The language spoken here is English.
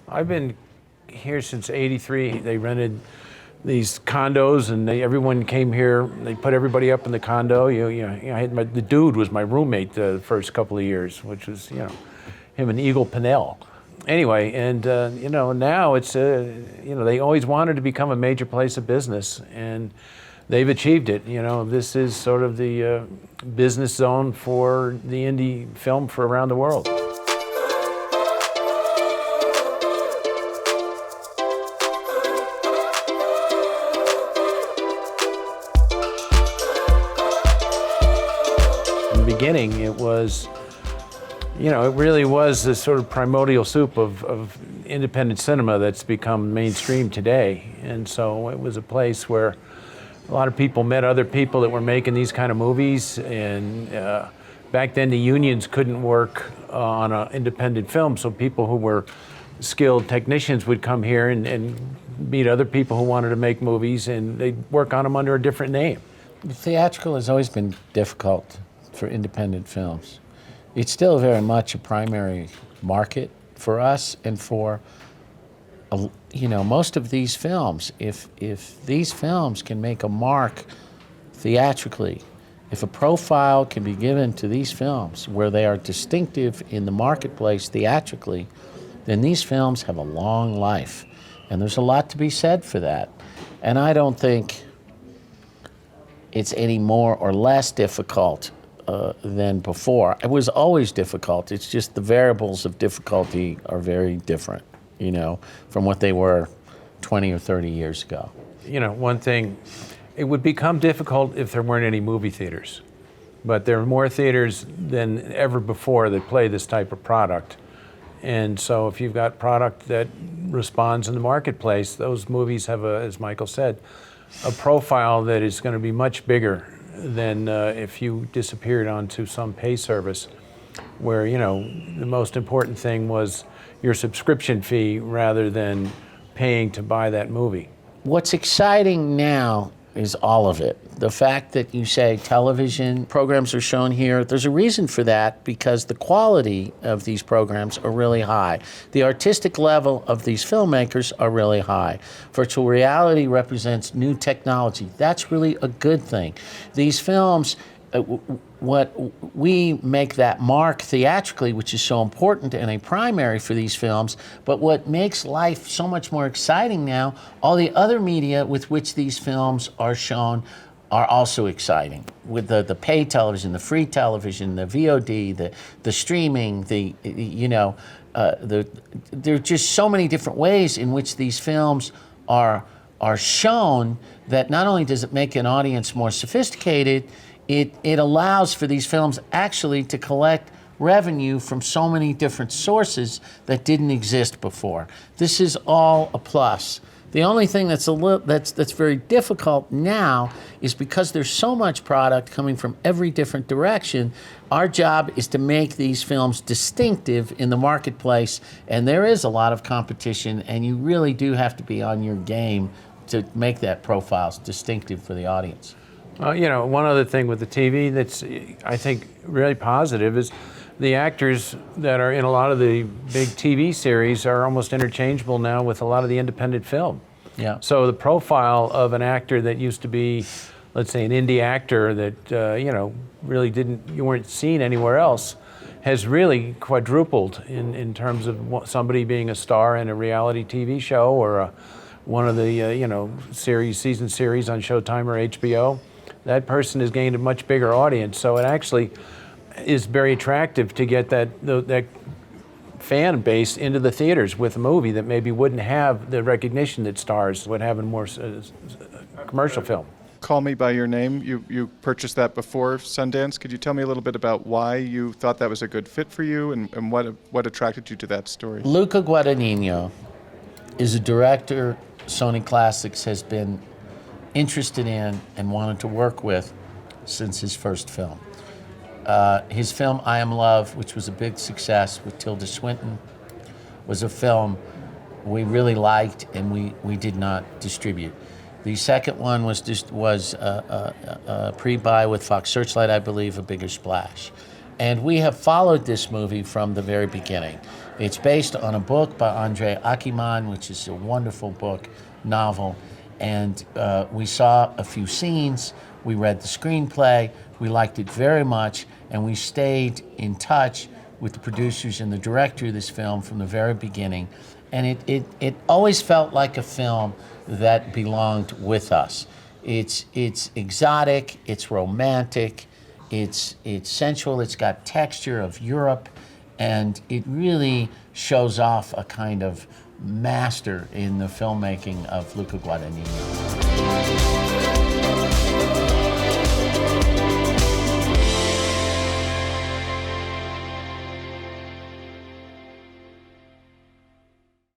I've been here since '83. They rented these condos, and everyone came here. They put everybody up in the condo. The dude was my roommate the first couple of years, which was him and Eagle Pinnell. Anyway, and now it's they always wanted to become a major place of business, and they've achieved it. This is sort of the business zone for the indie film for around the world. Beginning, it was, it really was this sort of primordial soup of independent cinema that's become mainstream today. And so it was a place where a lot of people met other people that were making these kind of movies. And back then the unions couldn't work on an independent film, so people who were skilled technicians would come here and meet other people who wanted to make movies, and they'd work on them under a different name. Theatrical has always been difficult for independent films. It's still very much a primary market for us and for most of these films. If these films can make a mark theatrically, if a profile can be given to these films where they are distinctive in the marketplace theatrically, then these films have a long life. And there's a lot to be said for that. And I don't think it's any more or less difficult than before. It was always difficult. It's just the variables of difficulty are very different, from what they were 20 or 30 years ago. One thing, it would become difficult if there weren't any movie theaters. But there are more theaters than ever before that play this type of product. And so if you've got product that responds in the marketplace, those movies have, as Michael said, a profile that is going to be much bigger than if you disappeared onto some pay service where, the most important thing was your subscription fee rather than paying to buy that movie. What's exciting now is all of it. The fact that you say television programs are shown here, there's a reason for that, because the quality of these programs are really high. The artistic level of these filmmakers are really high. Virtual reality represents new technology. That's really a good thing. These films, what we make that mark theatrically, which is so important and a primary for these films, but what makes life so much more exciting now, all the other media with which these films are shown are also exciting. With the pay television, the free television, the VOD, the streaming, there are just so many different ways in which these films are shown that not only does it make an audience more sophisticated, it allows for these films actually to collect revenue from so many different sources that didn't exist before. This is all a plus. The only thing that's very difficult now is because there's so much product coming from every different direction, our job is to make these films distinctive in the marketplace, and there is a lot of competition, and you really do have to be on your game to make that profile distinctive for the audience. One other thing with the TV that's, I think, really positive is the actors that are in a lot of the big TV series are almost interchangeable now with a lot of the independent film. Yeah. So the profile of an actor that used to be, let's say, an indie actor that, really you weren't seen anywhere else, has really quadrupled in terms of somebody being a star in a reality TV show or one of the, season series on Showtime or HBO. That person has gained a much bigger audience, so it actually is very attractive to get that fan base into the theaters with a movie that maybe wouldn't have the recognition that stars would have in more commercial film. Call Me By Your Name, you purchased that before Sundance. Could you tell me a little bit about why you thought that was a good fit for you and what attracted you to that story? Luca Guadagnino is a director Sony Classics has been interested in and wanted to work with since his first film. His film, I Am Love, which was a big success with Tilda Swinton, was a film we really liked and we did not distribute. The second one was a pre-buy with Fox Searchlight, I believe, A Bigger Splash. And we have followed this movie from the very beginning. It's based on a book by Andre Aciman, which is a wonderful book, novel. And we saw a few scenes, we read the screenplay, we liked it very much, and we stayed in touch with the producers and the director of this film from the very beginning. And it always felt like a film that belonged with us. It's exotic, it's romantic, it's sensual, it's got texture of Europe, and it really shows off a kind of master in the filmmaking of Luca Guadagnino.